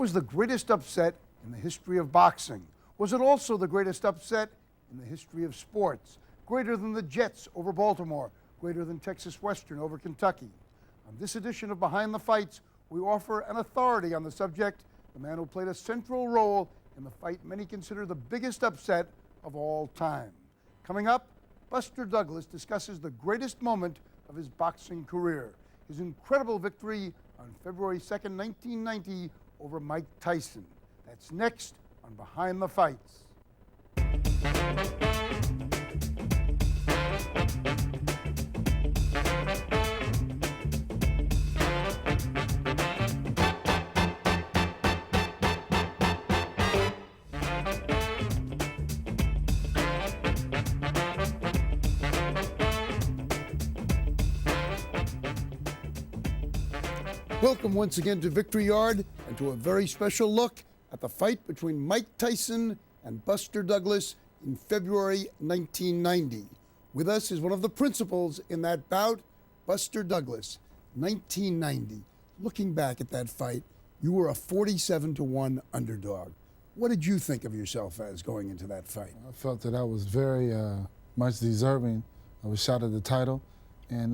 was the greatest upset in the history of boxing? Was it also the greatest upset in the history of sports? Greater than the Jets over Baltimore, greater than Texas Western over Kentucky. On this edition of Behind the Fights, we offer an authority on the subject, the man who played a central role in the fight many consider the biggest upset of all time. Coming up, Buster Douglas discusses the greatest moment of his boxing career, his incredible victory on February 2nd, 1990 over Mike Tyson. That's next on Behind the Fights. Welcome once again to Victory Yard and to a very special look at the fight between Mike Tyson and Buster Douglas in February 1990. With us is one of the principals in that bout, Buster Douglas. 1990. Looking back at that fight, you were a 47-1 underdog. What did you think of yourself as going into that fight? I felt that I was very much deserving of a shot at the title, and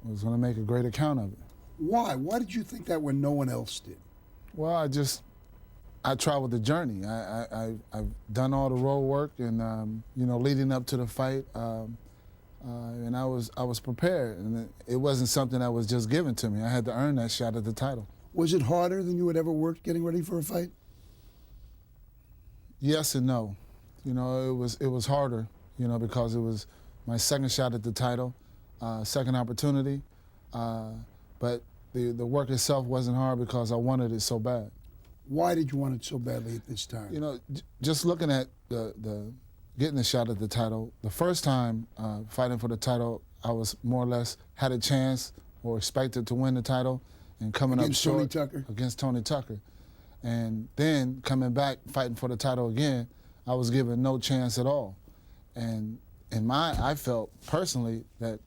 was going to make a great account of it. Why? Why did you think that when no one else did? Well, I traveled the journey. I've done all the road work, and leading up to the fight, and I was prepared, and it wasn't something that was just given to me. I had to earn that shot at the title. Was it harder than you had ever worked getting ready for a fight? Yes and no. It was harder, because it was my second shot at the title, second opportunity. But the work itself wasn't hard because I wanted it so bad. Why did you want it so badly at this time? Just looking at the getting the shot at the title, the first time fighting for the title, I was more or less had a chance or expected to win the title, and coming against up short Tony Tucker. Against Tony Tucker. And then coming back fighting for the title again, I was given no chance at all. And I felt personally that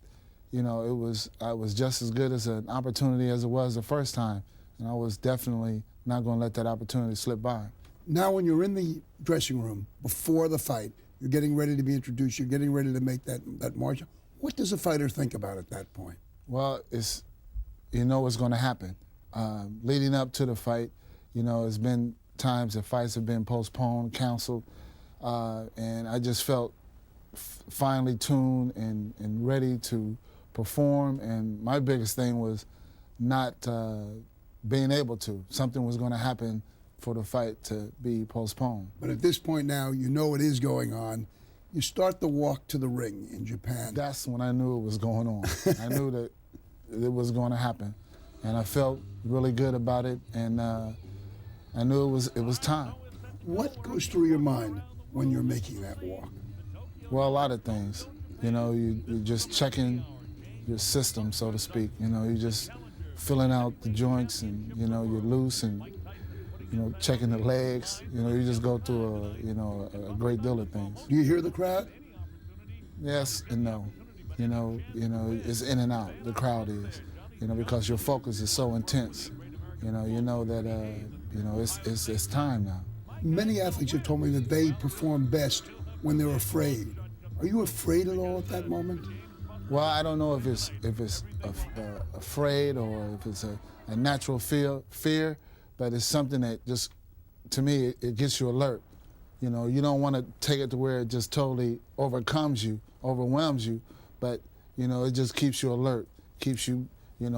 I was just as good as an opportunity as it was the first time, and I was definitely not going to let that opportunity slip by. Now when you're in the dressing room before the fight, you're getting ready to be introduced, you're getting ready to make that march. What does a fighter think about at that point? Well, what's going to happen. Leading up to the fight, it's been times that fights have been postponed, canceled, and I just felt finely tuned and ready to perform, and my biggest thing was not being able to. Something was going to happen for the fight to be postponed. But at this point now, you know it is going on. You start the walk to the ring in Japan. That's when I knew it was going on. I knew that it was going to happen, and I felt really good about it, and I knew it was time. What goes through your mind when you're making that walk? Well, a lot of things. You're just checking your system, so to speak. You're just filling out the joints, and you're loose, and checking the legs. You just go through a great deal of things. Do you hear the crowd? Yes and no. It's in and out. The crowd is, because your focus is so intense. That it's time now. Many athletes have told me that they perform best when they're afraid. Are you afraid at all at that moment? Well, I don't know if it's afraid or if it's a natural fear, but it's something that just, to me, it gets you alert. You don't want to take it to where it just totally overwhelms you, but it just keeps you alert, keeps you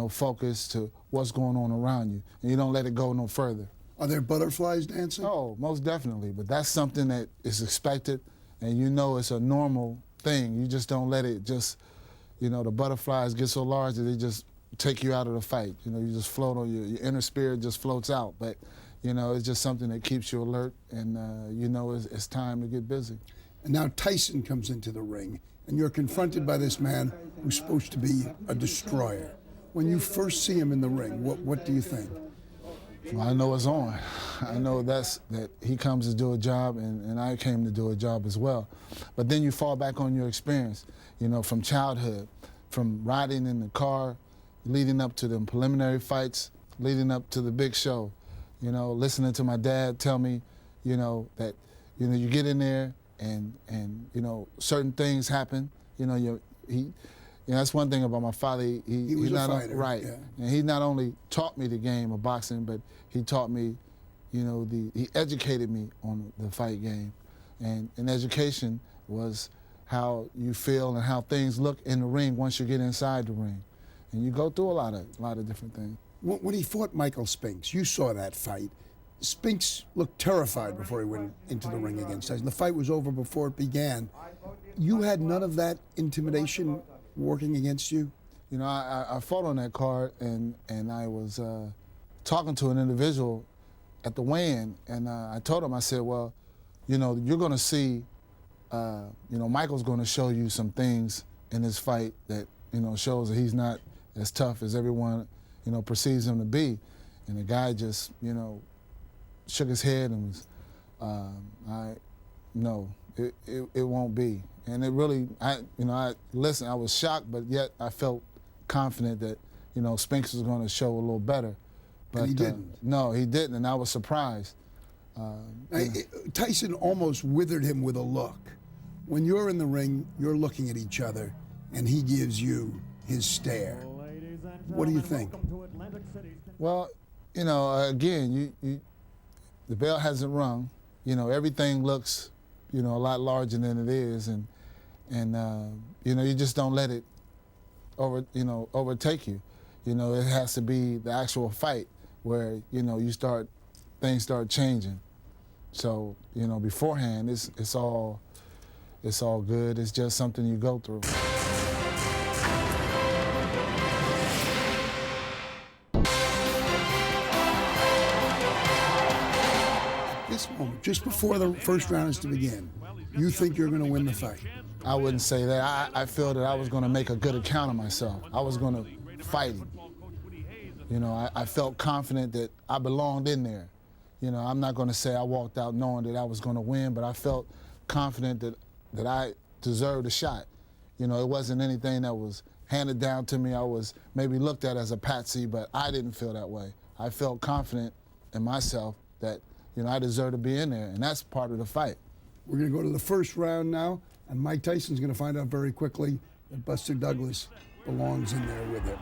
focused to what's going on around you, and you don't let it go no further. Are there butterflies dancing? Oh, most definitely, but that's something that is expected, and it's a normal thing. You just don't let it just, the butterflies get so large that they just take you out of the fight. You just float on your inner spirit just floats out, but it's just something that keeps you alert, and it's time to get busy. And now Tyson comes into the ring, and you're confronted by this man who's supposed to be a destroyer. When you first see him in the ring, what do you think? Well, I know it's on. I know that he comes to do a job, and I came to do a job as well. But then you fall back on your experience, from childhood, from riding in the car, leading up to the preliminary fights, leading up to the big show. listening to my dad tell me, that, you get in there and certain things happen. That's one thing about my father. He was a fighter. Right. Yeah. And he not only taught me the game of boxing, but he taught me, he educated me on the fight game. And education was how you feel and how things look in the ring once you get inside the ring. And you go through a lot of different things. When he fought Michael Spinks, you saw that fight. Spinks looked terrified before he went into the ring against Tyson. The fight was over before it began. You had none of that intimidation working against you? I fought on that card, and I was talking to an individual at the weigh-in, and I told him, I said, well, you're going to see, Michael's going to show you some things in this fight that, shows that he's not as tough as everyone, perceives him to be. And the guy just, shook his head and was, it won't be. And it really, I was shocked, but yet I felt confident that, Spinks was going to show a little better. But and he didn't. No, he didn't, and I was surprised. Tyson almost withered him with a look. When you're in the ring, you're looking at each other, and he gives you his stare. What do you think? Well, again, the bell hasn't rung. Everything looks, a lot larger than it is, and you just don't let it overtake you. It has to be the actual fight where things start changing. So beforehand, it's all good. It's just something you go through. This moment, just before the first round is to begin, you think you're going to win the fight? I wouldn't say that. I feel that I was going to make a good account of myself. I was going to fight him. I felt confident that I belonged in there. I'm not going to say I walked out knowing that I was going to win, but I felt confident that I deserved a shot. It wasn't anything that was handed down to me. I was maybe looked at as a patsy, but I didn't feel that way. I felt confident in myself that, I deserved to be in there, and that's part of the fight. We're going to go to the first round now, and Mike Tyson's going to find out very quickly that Buster Douglas belongs in there with him.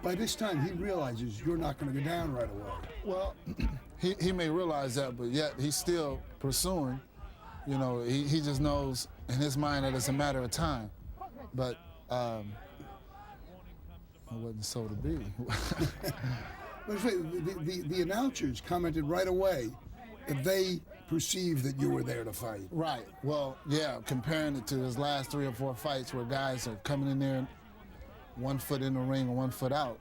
By this time, he realizes you're not going to go down right away. Well, he may realize that, but yet he's still pursuing. He just knows in his mind that it's a matter of time. But it wasn't so to be. The announcers commented right away that they perceived that you were there to fight. Right. Well, yeah, comparing it to his last 3 or 4 fights where guys are coming in there 1 foot in the ring and 1 foot out.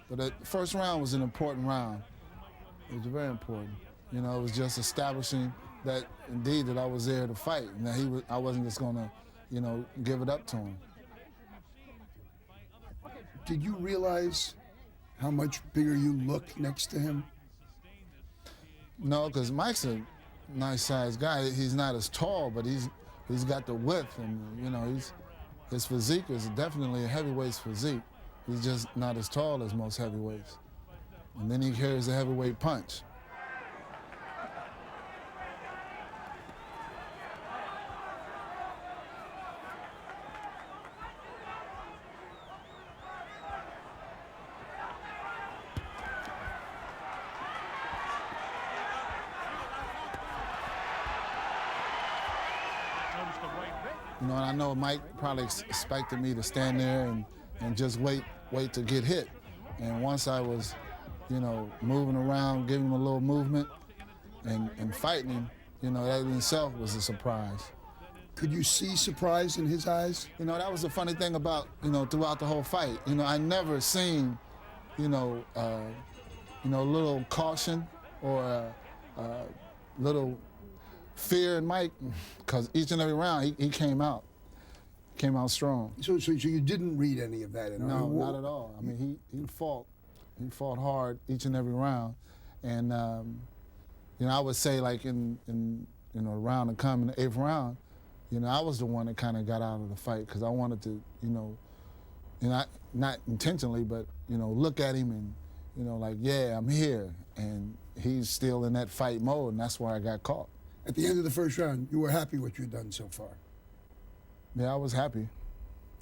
But the first round was an important round. It was very important. It was just establishing that indeed that I was there to fight, and that I wasn't just gonna, give it up to him. Did you realize how much bigger you look next to him? No, because Mike's a nice-sized guy. He's not as tall, but he's got the width, and his physique is definitely a heavyweight's physique. He's just not as tall as most heavyweights. And then he carries a heavyweight punch. You know, and I know Mike probably expected me to stand there and just wait to get hit. And once I was, you know, moving around, giving him a little movement and fighting him, you know, that in itself was a surprise. Could you see surprise in his eyes? You know, that was the funny thing about, you know, throughout the whole fight. You know, I never seen, you know, a little caution or a little fear in Mike, because each and every round he came out strong. So you didn't read any of that in him? No, not at all. I mean, he fought hard each and every round, and you know, I would say like in you know, the round to come in the 8th round, you know, I was the one that kind of got out of the fight because I wanted to, you know, not intentionally, but you know, look at him and, you know, like, yeah, I'm here, and he's still in that fight mode, and that's where I got caught. At the end of the 1st round, you were happy what you'd done so far? Yeah, I was happy.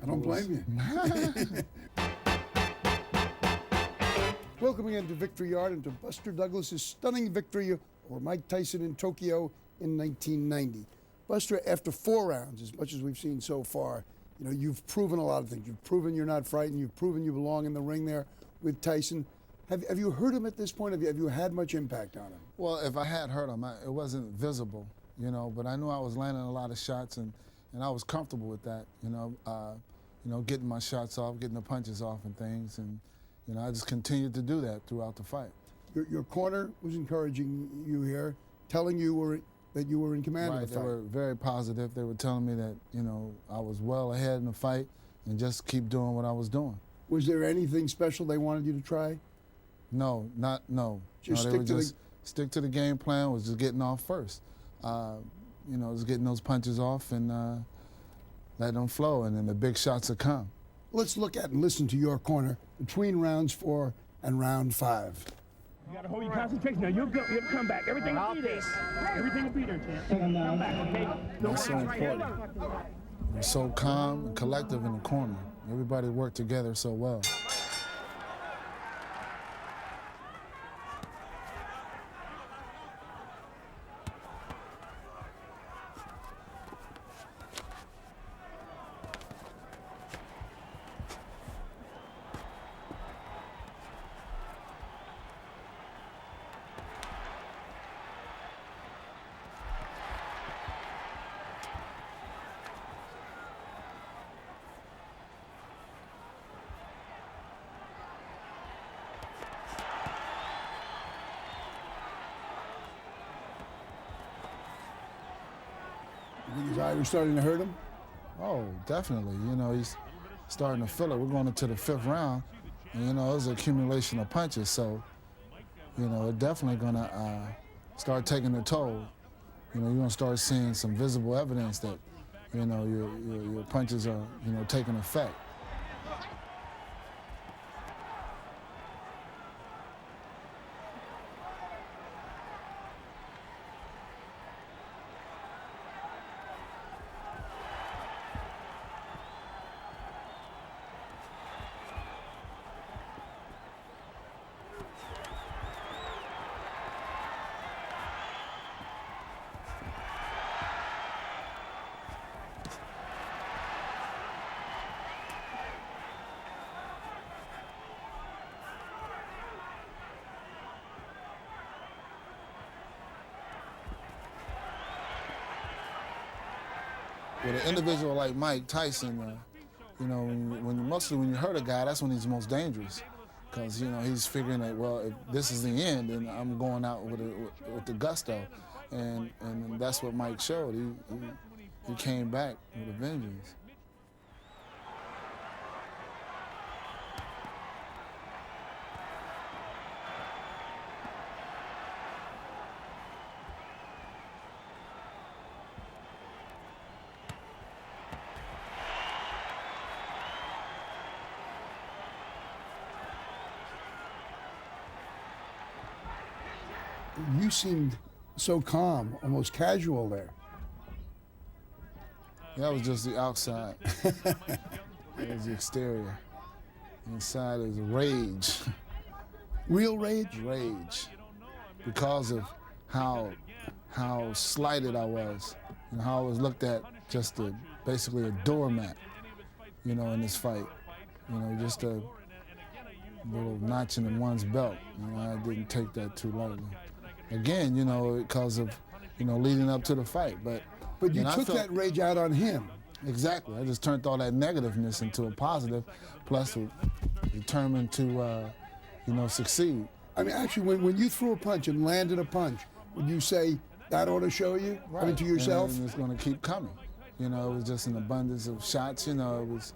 I don't blame you. Welcome again to Victory Yard and to Buster Douglas's stunning victory over Mike Tyson in Tokyo in 1990. Buster, after 4 rounds, as much as we've seen so far, you know, you've proven a lot of things. You've proven you're not frightened. You've proven you belong in the ring there with Tyson. Have you hurt him at this point? Have you had much impact on him? Well, if I had hurt him, it wasn't visible, you know, but I knew I was landing a lot of shots, and I was comfortable with that, you know, getting my shots off, getting the punches off and things, and, you know, I just continued to do that throughout the fight. Your corner was encouraging you here, telling you that you were in command of the fight. They were very positive. They were telling me that, you know, I was well ahead in the fight and just keep doing what I was doing. Was there anything special they wanted you to try? No. Just stick to the game plan, was just getting off first. You know, just getting those punches off and let them flow, and then the big shots will come. Let's look at and listen to your corner between rounds 4 and round 5. You gotta hold your concentration. Now you'll come back. Everything will be there. Everything will be there, champ. Come back, okay? That's so important. We're so calm and collective in the corner. Everybody worked together so well. You think his eye was starting to hurt him? Oh, definitely. You know, he's starting to feel it. We're going into the 5th round, and, you know, it was an accumulation of punches, so, you know, it's definitely going to start taking a toll. You know, you're going to start seeing some visible evidence that, you know, your punches are, you know, taking effect. With an individual like Mike Tyson, you know, mostly when you hurt a guy, that's when he's most dangerous, because, you know, he's figuring that, well, if this is the end, then I'm going out with the gusto, and that's what Mike showed. He came back with a vengeance. You seemed so calm, almost casual there. That was just the outside. That was the exterior. Inside is rage. Real rage? Rage. Because of how slighted I was and how I was looked at just basically a doormat, you know, in this fight. You know, just a little notching in one's belt. You know, I didn't take that too lightly. Again, you know, because of, you know, leading up to the fight. But you know, took that rage out on him. Exactly. I just turned all that negativeness into a positive, plus determined to, you know, succeed. I mean, actually, when you threw a punch and landed a punch, would you say that ought to show you? Right. I mean, to yourself? And it's going to keep coming. You know, it was just an abundance of shots. You know, it was,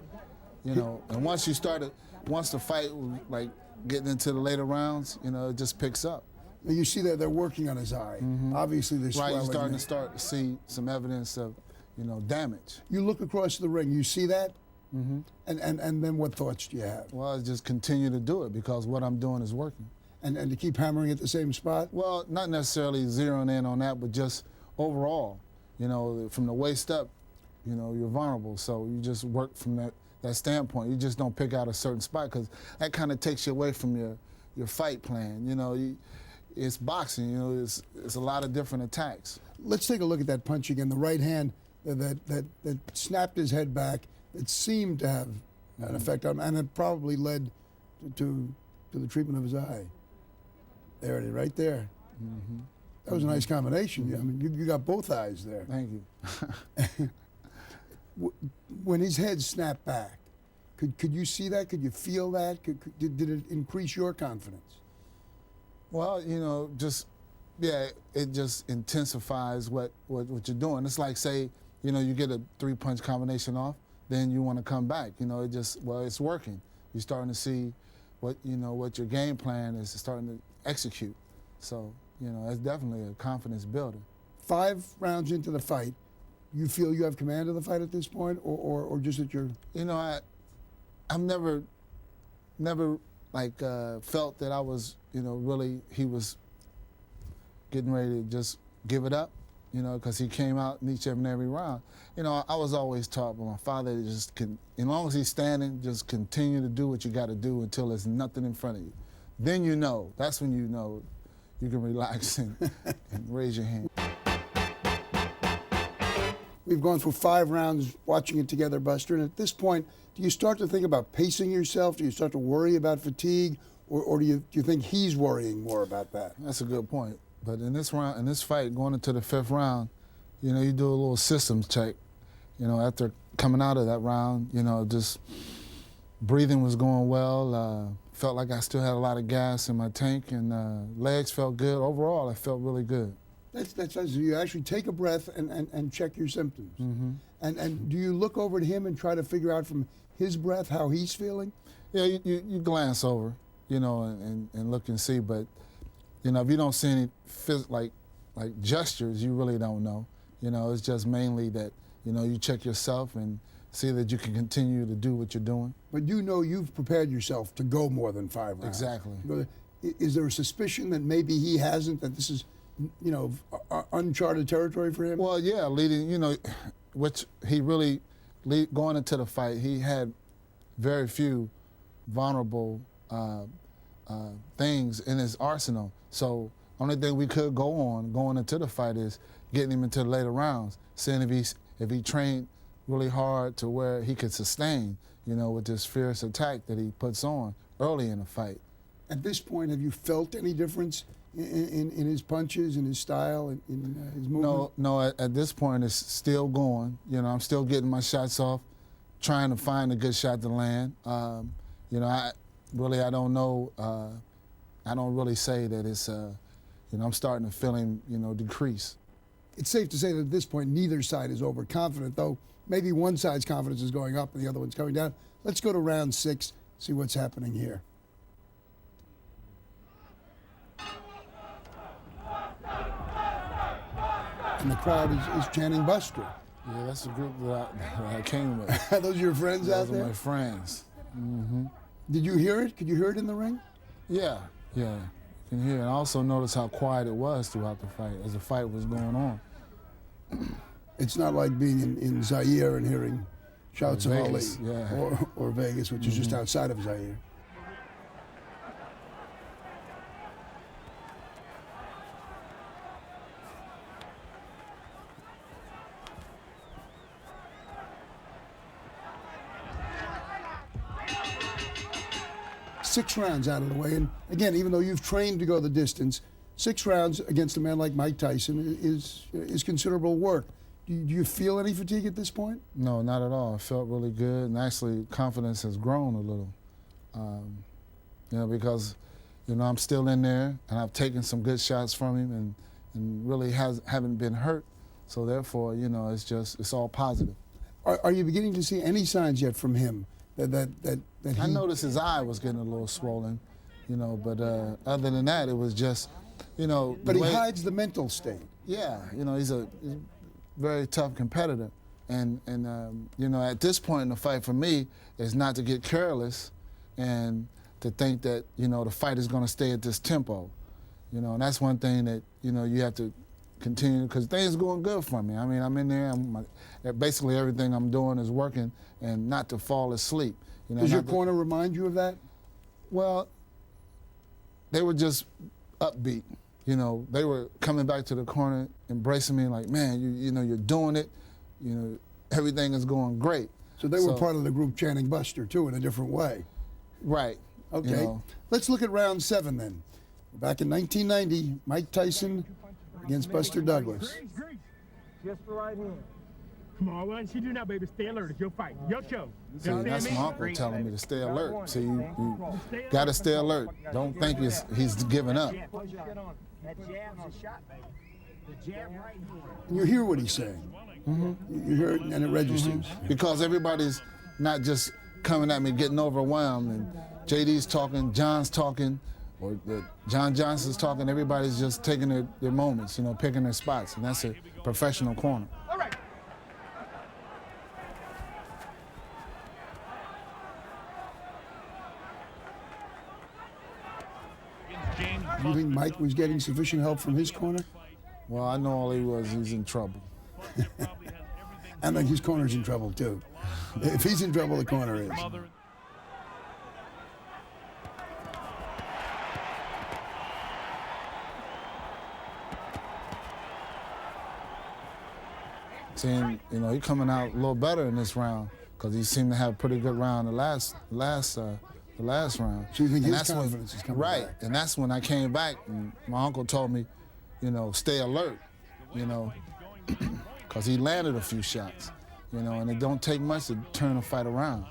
you know, and once the fight was like getting into the later rounds, you know, it just picks up. Now you see that they're working on his eye. Obviously, there's Right, swelling. you're starting to see some evidence of, you know, damage. You look across the ring, you see that? And then what thoughts do you have? Well, I just continue to do it because what I'm doing is working. And to keep hammering at the same spot? Well, not necessarily zeroing in on that, but just overall, you know, from the waist up, you know, you're vulnerable. So you just work from that standpoint. You just don't pick out a certain spot because that kind of takes you away from your fight plan. You know, it's boxing, you know, it's a lot of different attacks. Let's take a look at that punch again. The right hand that snapped his head back, that seemed to have an effect on him, and it probably led to the treatment of his eye. There it is, right there. That was a nice combination. I mean, you got both eyes there. Thank you. When his head snapped back, could you see that? Could you feel that? Did it increase your confidence? Well, you know, it just intensifies what you're doing. It's like, say, you know, you get a 3-punch combination off, then you want to come back. You know, it's working. You're starting to see what your game plan is starting to execute. So, you know, that's definitely a confidence builder. 5 rounds into the fight, you feel you have command of the fight at this point, or just that you're... You know, I've never like felt that I was, you know, really he was getting ready to just give it up, you know, because he came out in each and every round. You know, I was always taught by my father to just, as long as he's standing, just continue to do what you got to do until there's nothing in front of you. Then you know, that's when you know you can relax and raise your hand. We've gone through 5 rounds watching it together, Buster, and at this point, do you start to think about pacing yourself? Do you start to worry about fatigue, or do you think he's worrying more about that? That's a good point. But in this fight, going into the 5th round, you know, you do a little systems check. You know, after coming out of that round, you know, just breathing was going well. Felt like I still had a lot of gas in my tank, and legs felt good. Overall, I felt really good. That's you actually take a breath and check your symptoms. And do you look over at him and try to figure out from his breath how he's feeling? Yeah, you glance over, you know, and look and see. But, you know, if you don't see any like gestures, you really don't know. You know, it's just mainly that, you know, you check yourself and see that you can continue to do what you're doing. But you know you've prepared yourself to go more than 5 rounds. Exactly. Is there a suspicion that maybe he hasn't, that this is, you know, uncharted territory for him? Well, yeah, you know, which he really, going into the fight, he had very few vulnerable things in his arsenal. So only thing we could go on going into the fight is getting him into the later rounds, seeing if he trained really hard to where he could sustain, you know, with this fierce attack that he puts on early in the fight. At this point, have you felt any difference in his punches, in his style, in his movement? No, at this point it's still going. You know, I'm still getting my shots off, trying to find a good shot to land. You know, I don't know. I don't really say that it's, you know, I'm starting to feel him, you know, decrease. It's safe to say that at this point, neither side is overconfident, though maybe one side's confidence is going up and the other one's coming down. Let's go to round 6, see what's happening here. And the crowd is chanting Buster. Yeah, that's the group that I came with. Are those your friends out there? Those are my friends. Did you hear it? Could you hear it in the ring? Yeah. You can hear it. I also noticed how quiet it was throughout the fight, as the fight was going on. It's not like being in Zaire and hearing shouts of Ali, yeah. or Vegas, which is just outside of Zaire. 6 rounds out of the way. And again, even though you've trained to go the distance, 6 rounds against a man like Mike Tyson is considerable work. Do you feel any fatigue at this point? No, not at all. I felt really good, and actually confidence has grown a little. Because, I'm still in there, and I've taken some good shots from him, and really haven't been hurt. So therefore, it's all positive. Are you beginning to see any signs yet from him that he... I noticed his eye was getting a little swollen, but other than that, it was just, But he hides the mental state. Yeah, he's a very tough competitor. And at this point in the fight for me is not to get careless and to think that, the fight is going to stay at this tempo. And that's one thing that, you have to continue, because things are going good for me. I mean, I'm in there, basically everything I'm doing is working, and not to fall asleep. Does your corner remind you of that? Well, they were just upbeat. They were coming back to the corner, embracing me like, man, you're doing it. Everything is going great. So they were part of the group chanting Buster, too, in a different way. Right. Okay. Let's look at round 7 then. Back in 1990, Mike Tyson against Buster Douglas. Just the right hand. Come on, what you do now, baby? Stay alert. It's your fight, your show. See, that's my uncle telling me to stay alert. So you got to stay alert. Don't think he's giving up. That jab's a shot, baby. The jab right here. And you hear what he's saying. Mm-hmm. You hear it and it registers. Mm-hmm. Because everybody's not just coming at me, getting overwhelmed, and JD's talking, John's talking, or John Johnson's talking. Everybody's just taking their moments, picking their spots, and that's a professional corner. All right. You think Mike was getting sufficient help from his corner? Well, I know all he's in trouble. I think his corner's in trouble, too. If he's in trouble, the corner is. Seeing, he coming out a little better in this round because he seemed to have a pretty good round the last round. So you think his confidence is coming right, back? and that's when I came back, and my uncle told me, stay alert, because he landed a few shots, and it don't take much to turn a fight around,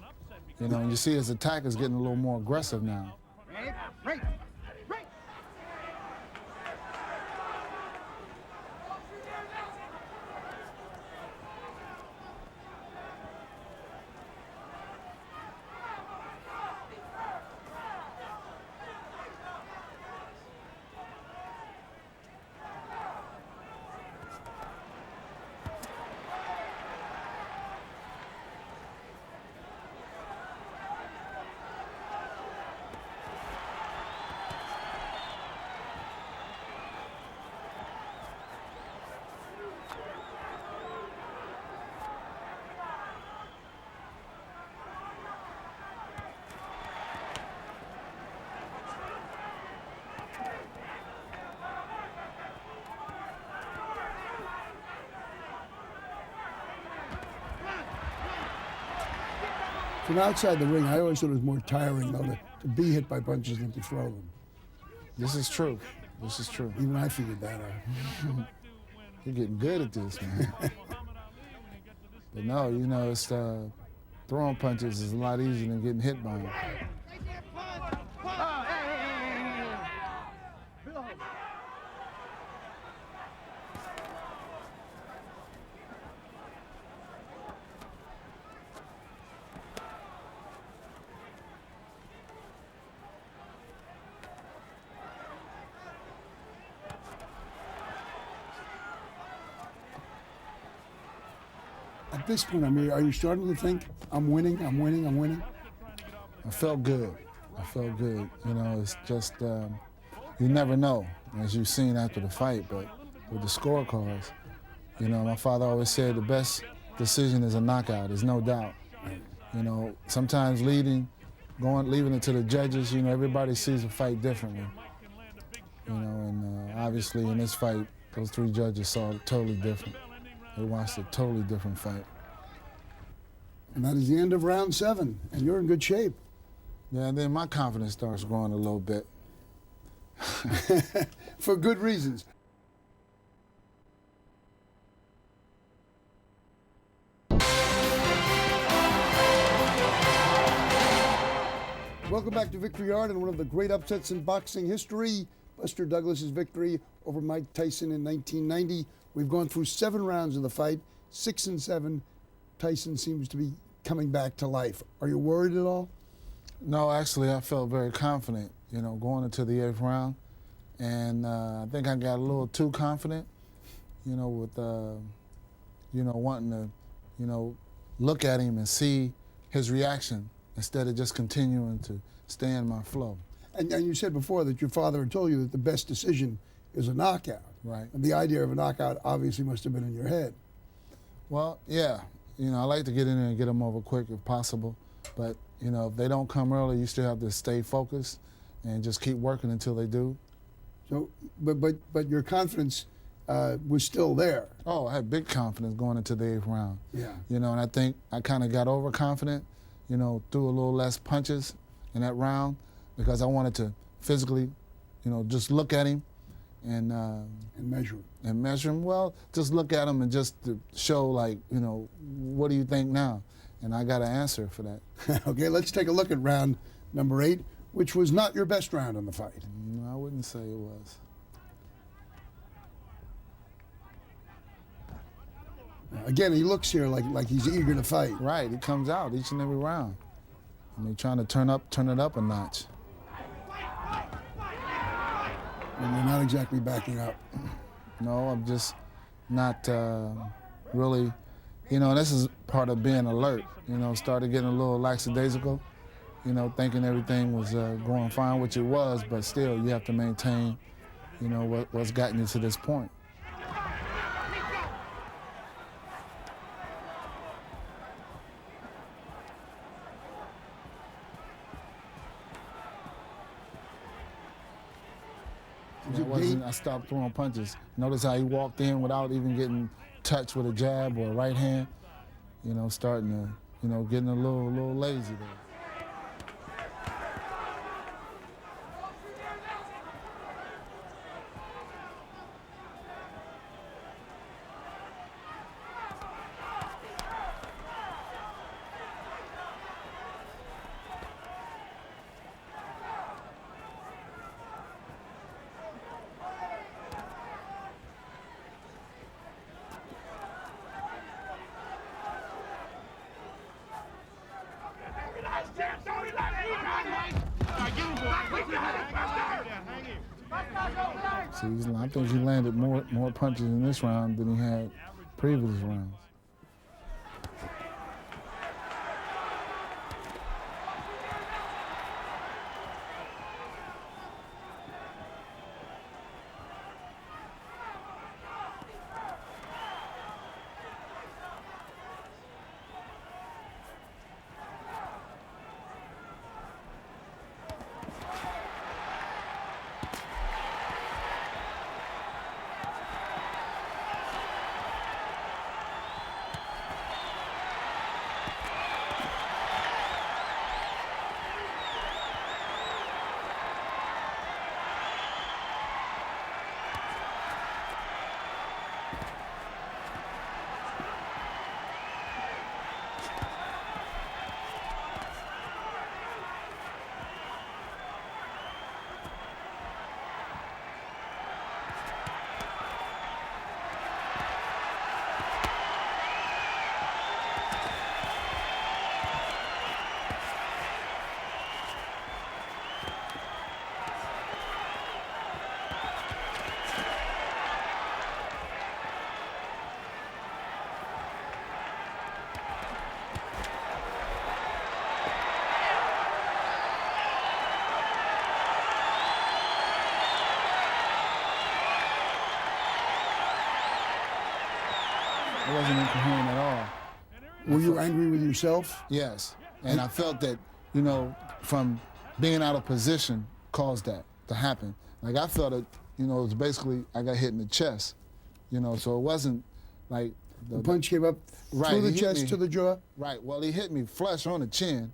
and you see his attack is getting a little more aggressive now. Right. From outside the ring, I always thought it was more tiring, though, to be hit by punches than to throw them. This is true. This is true. Even I figured that out. You're getting good at this, man. But no, it's throwing punches is a lot easier than getting hit by them. At this point, are you starting to think, I'm winning? I felt good. It's just, you never know, as you've seen after the fight, but with the scorecards, my father always said the best decision is a knockout, there's no doubt. Sometimes leaving it to the judges, everybody sees a fight differently. And obviously in this fight, those 3 judges saw it totally different. They watched a totally different fight. And that is the end of round 7, and you're in good shape. Yeah, and then my confidence starts growing a little bit. For good reasons. Welcome back to Victory Yard and one of the great upsets in boxing history, Buster Douglas's victory over Mike Tyson in 1990. We've gone through 7 rounds of the fight, 6 and 7. Tyson seems to be coming back to life. Are you worried at all? No, actually, I felt very confident, going into the 8th round. And I think I got a little too confident, with, wanting to, look at him and see his reaction instead of just continuing to stay in my flow. And you said before that your father had told you that the best decision is a knockout. Right. And the idea of a knockout obviously must have been in your head. Well, yeah. I like to get in there and get them over quick if possible. But, if they don't come early, you still have to stay focused and just keep working until they do. So, but your confidence was still there. Oh, I had big confidence going into the 8th round. Yeah. And I think I kind of got overconfident, threw a little less punches in that round because I wanted to physically, just look at him and measure him. And measure him. Well, just look at him and just to show, like, what do you think now? And I got an answer for that. Okay, let's take a look at round number 8, which was not your best round in the fight. No, I wouldn't say it was. Again, he looks here like he's eager to fight. Right, he comes out each and every round. Trying to turn it up a notch. And you're not exactly backing up. No, I'm just not really, this is part of being alert. Started getting a little lackadaisical, thinking everything was going fine, which it was, but still you have to maintain, what's gotten you to this point. I stopped throwing punches. Notice how he walked in without even getting touched with a jab or a right hand. Starting to, getting a little lazy there. See, I think he landed more punches in this round than he had previous rounds. It wasn't incoherent at all. Were you angry with yourself? Yes. And I felt that, from being out of position caused that to happen. Like, I felt it, it was basically, I got hit in the chest, so it wasn't like... The punch came up through the chest to the jaw? Right. Well, he hit me flush on the chin,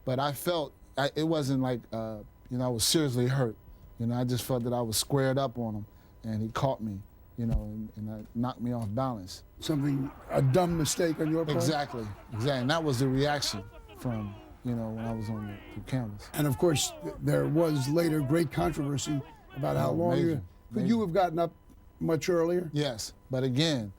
but I felt it wasn't like, you know, I was seriously hurt. You know, I just felt that I was squared up on him, and he caught me, you know, and knocked me off balance. A dumb mistake on your part? Exactly. And that was the reaction from, you know, when I was on the cameras. And of course, there was later great controversy about how long major. Could you have gotten up much earlier? Yes, but again,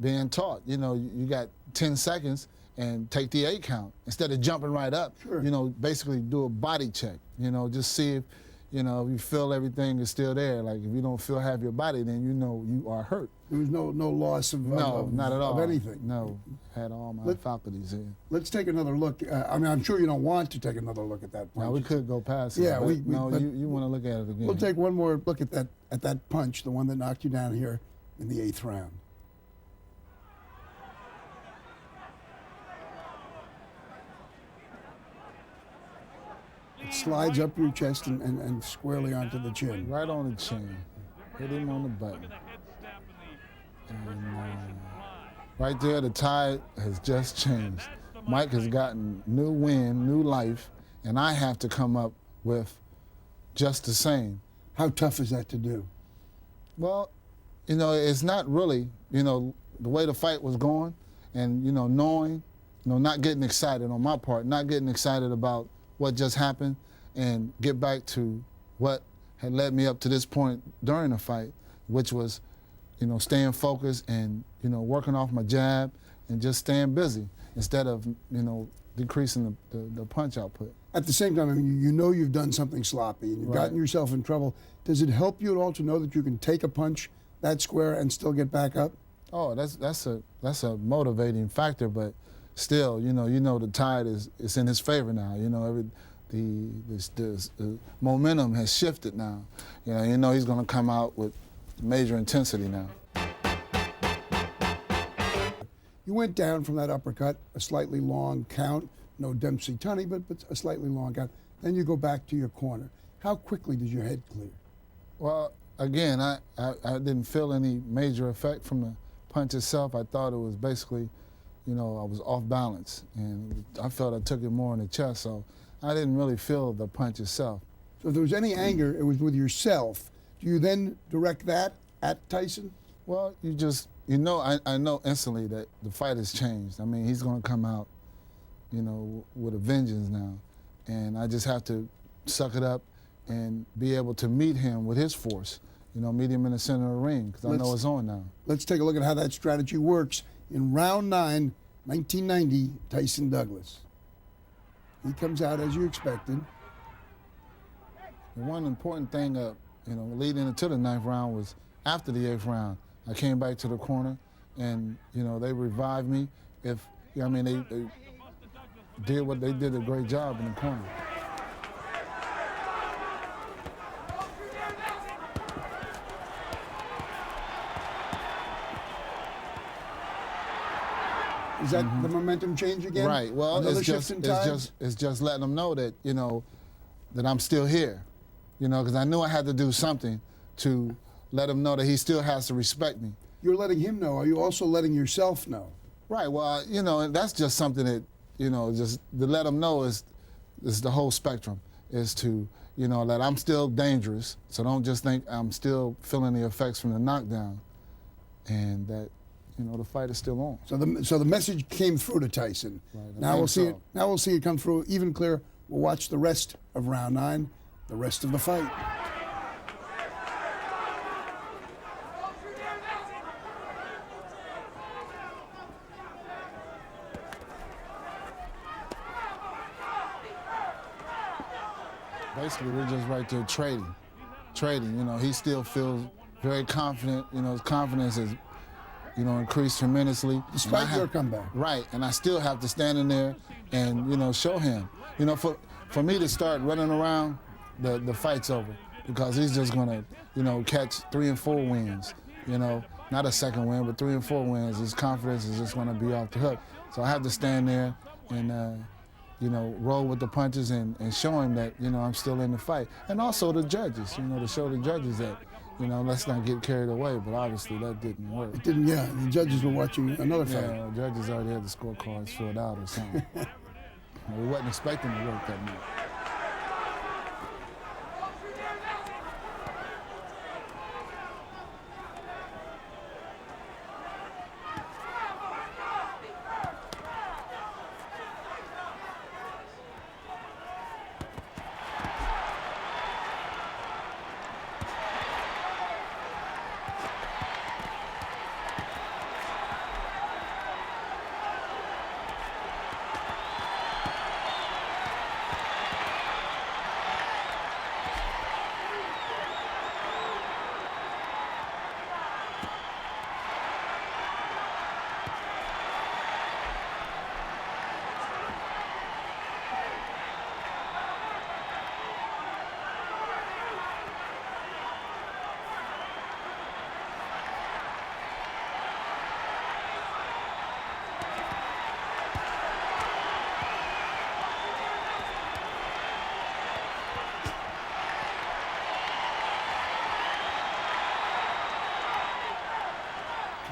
being taught, you know, you got 10 seconds and take the 8 count. Instead of jumping right up, Sure. you know, basically do a body check, you know, just see if, you know, you feel everything is still there. Like if you don't feel half your body, then you know you are hurt. There was no loss of Not at all. Of anything. No, had all my faculties in. Let's take another look. I mean, I'm sure you don't want to take another look at that punch. Now we could go past it. Yeah, but but you want to look at it again. We'll take one more look at that punch, the one that knocked you down here in the 8th round. It slides up your chest and squarely onto the chin. Right on the chin. Hit him on the button. And right there, the tide has just changed. Mike has gotten new wind, new life, and I have to come up with just the same. How tough is that to do? Well, you know, it's not really, you know, the way the fight was going and, you know, knowing, you know, not getting excited on my part, not getting excited about what just happened and get back to what had led me up to this point during the fight, which was, you know, staying focused and, you know, working off my jab and just staying busy instead of, you know, decreasing the punch output. At the same time, I mean, you know you've done something sloppy and you've gotten yourself in trouble. Does it help you at all to know that you can take a punch that square and still get back up? Oh, that's a motivating factor, but still, you know the tide is in his favor now. You know, the momentum has shifted now. You know he's going to come out with major intensity now. You went down from that uppercut, a slightly long count, no Dempsey Tunney, but a slightly long count. Then you go back to your corner. How quickly did your head clear? Well, again, I didn't feel any major effect from the punch itself. I thought it was basically, you know, I was off balance, and I felt I took it more in the chest, so I didn't really feel the punch itself. So if there was any anger, it was with yourself. Do you then direct that at Tyson? Well, I know instantly that the fight has changed. I mean, he's going to come out, you know, with a vengeance now, and I just have to suck it up and be able to meet him with his force, you know, meet him in the center of the ring, because I know it's on now. Let's take a look at how that strategy works. In round 9, 1990, Tyson Douglas. He comes out as you expected. The one important thing, you know, leading into the 9th round was after the 8th round. I came back to the corner, and you know they revived me. They did a great job in the corner. Is that the momentum change again? Right. Well, it's just letting them know that, you know, that I'm still here. You know, because I knew I had to do something to let him know that he still has to respect me. You're letting him know. Are you also letting yourself know? Right. Well, you know, that's just something that, you know, just to let him know is the whole spectrum, is to, you know, that I'm still dangerous. So don't just think I'm still feeling the effects from the knockdown, and that, you know, the fight is still on. So the message came through to Tyson. Right, now we'll see it. Now we'll see it come through even clearer. We'll watch the rest of round 9, the rest of the fight. Basically, we're just right there trading. You know, he still feels very confident. You know, his confidence is, you know, increased tremendously. Despite your comeback. Right, and I still have to stand in there and, you know, show him. You know, for me to start running around, the fight's over, because he's just gonna, you know, catch 3 and 4 wins. You know, not a second win, but 3 and 4 wins. His confidence is just gonna be off the hook. So I have to stand there and, you know, roll with the punches and show him that, you know, I'm still in the fight. And also the judges, you know, to show the judges that, you know, let's not get carried away, but obviously that didn't work. It didn't, yeah. The judges were watching another fight. Yeah, the judges already had the scorecards filled out or something. We wasn't expecting to work that night.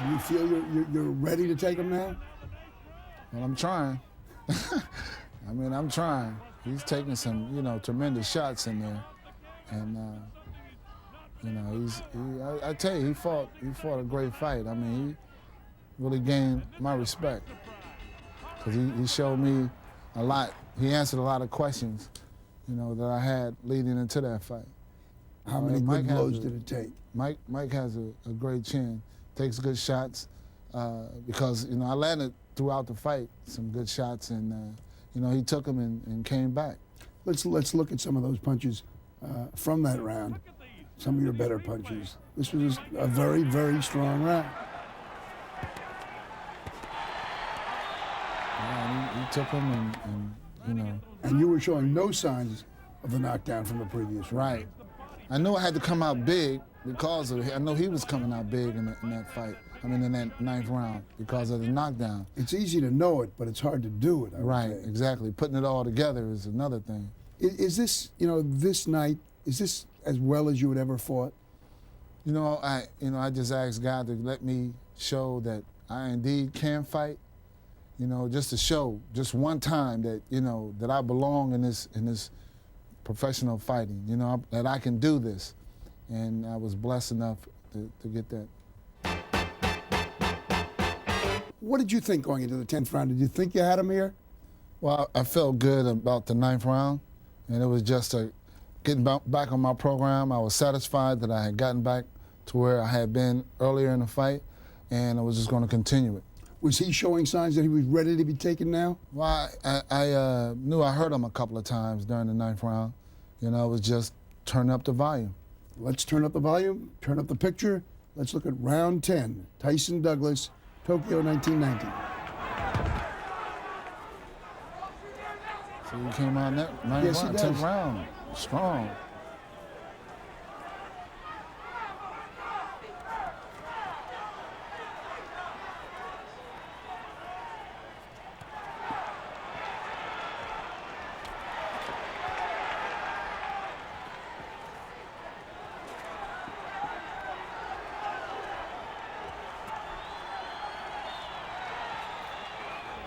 Do you feel you're ready to take him now? Well, I'm trying. I mean, I'm trying. He's taking some, tremendous shots in there, and I tell you, he fought a great fight. I mean, he really gained my respect because he showed me a lot. He answered a lot of questions, that I had leading into that fight. How many good blows did it take? Mike has a great chin, takes good shots because I landed throughout the fight some good shots, and he took them and came back. Let's look at some of those punches from that round. Some of your better punches. This was a very, very strong round. Yeah, he took them and. And you were showing no signs of the knockdown from the previous round. Right. I knew I had to come out big because of it. I know he was coming out big in that fight. I mean, in that 9th round because of the knockdown. It's easy to know it, but it's hard to do it. I would say. Exactly. Putting it all together is another thing. Is this, this night, is this as well as you had ever fought? I just asked God to let me show that I indeed can fight. Just to show, just one time that that I belong in this professional fighting. That I can do this, and I was blessed enough to get that. What did you think going into the 10th round? Did you think you had him here? Well, I felt good about the 9th round, and it was just getting back on my program. I was satisfied that I had gotten back to where I had been earlier in the fight, and I was just going to continue it. Was he showing signs that he was ready to be taken now? Well, I knew I heard him a couple of times during the 9th round. It was just turn up the volume. Let's turn up the volume, turn up the picture. Let's look at round 10, Tyson Douglas, Tokyo 1990. So he came out in that 9th round, 10th round, strong.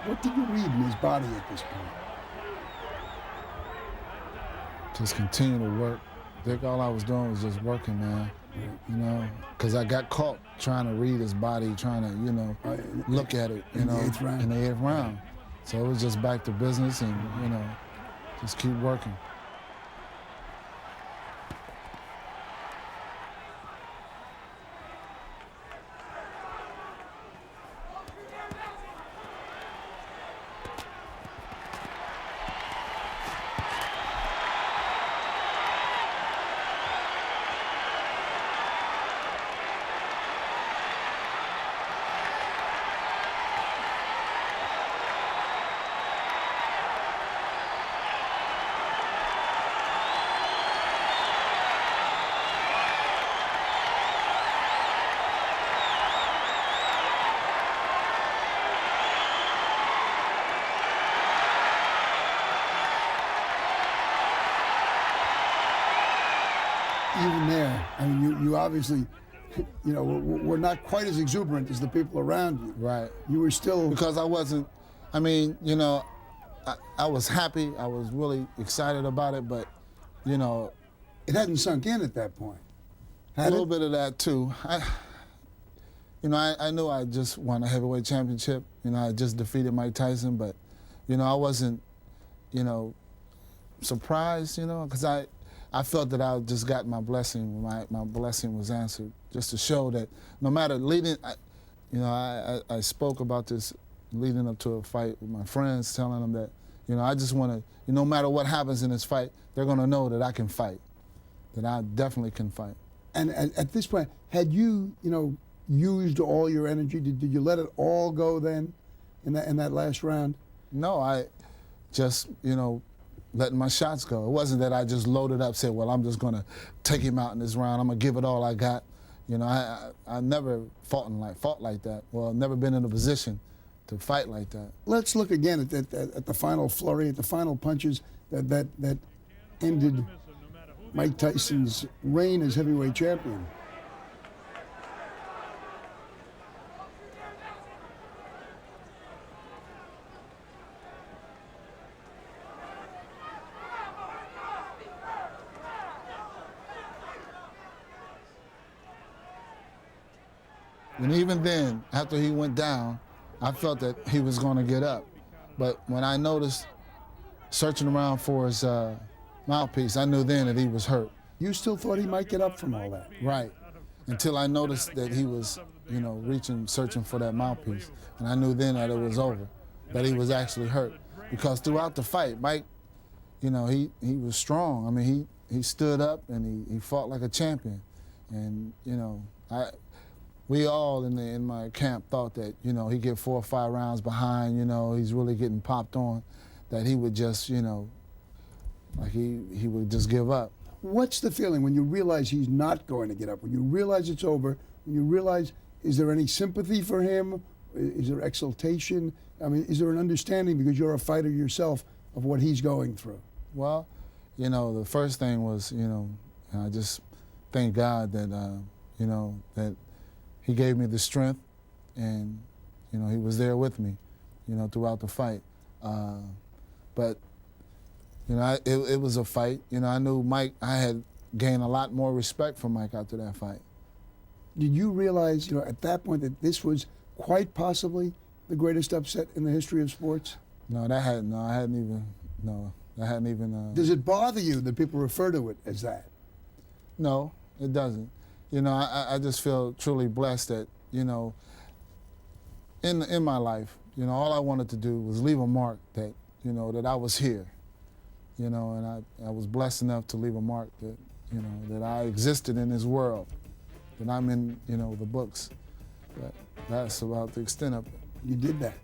What did you read in his body at this point? Just continue to work. Dick, all I was doing was just working, man. Because I got caught trying to read his body, trying to, look at it, in the 8th round. So it was just back to business and, just keep working. Even there, I mean, you obviously, were not quite as exuberant as the people around you. Right. You were still... Because I wasn't, I was happy. I was really excited about it, but, It hadn't sunk in at that point. A little bit of that, too. I knew I just won a heavyweight championship. I just defeated Mike Tyson, but, I wasn't, surprised, because I felt that I just got my blessing. My blessing was answered, just to show that no matter I spoke about this leading up to a fight with my friends, telling them that, I just want to, no matter what happens in this fight, they're going to know that I can fight, that I definitely can fight. And at this point, had you, used all your energy? Did you let it all go then in that last round? No, I just, letting my shots go. It wasn't that I just loaded up, said, well, I'm just going to take him out in this round. I'm going to give it all I got. I never fought like that. Well, I've never been in a position to fight like that. Let's look again at the final flurry, at the final punches that ended Mike Tyson's reign as heavyweight champion. And even then, after he went down, I felt that he was going to get up. But when I noticed searching around for his mouthpiece, I knew then that he was hurt. You still thought he might get up from all that? Right. Until I noticed that he was, searching for that mouthpiece. And I knew then that it was over, that he was actually hurt. Because throughout the fight, Mike, he was strong. I mean, he stood up and he fought like a champion. And, we all in my camp thought that, he'd get 4 or 5 rounds behind, he's really getting popped on, that he would just, like he would just give up. What's the feeling when you realize he's not going to get up? When you realize it's over, when you realize, is there any sympathy for him? Is there exultation? I mean, is there an understanding, because you're a fighter yourself, of what he's going through? Well, the first thing was, I just thank God that, that he gave me the strength, and, he was there with me, throughout the fight. But it was a fight. I knew Mike, I had gained a lot more respect for Mike after that fight. Did you realize, at that point, that this was quite possibly the greatest upset in the history of sports? I hadn't even. Does it bother you that people refer to it as that? No, it doesn't. I just feel truly blessed that, in my life, all I wanted to do was leave a mark that, that I was here. And I was blessed enough to leave a mark that, that I existed in this world, that I'm in, the books. But that's about the extent of it. You did that.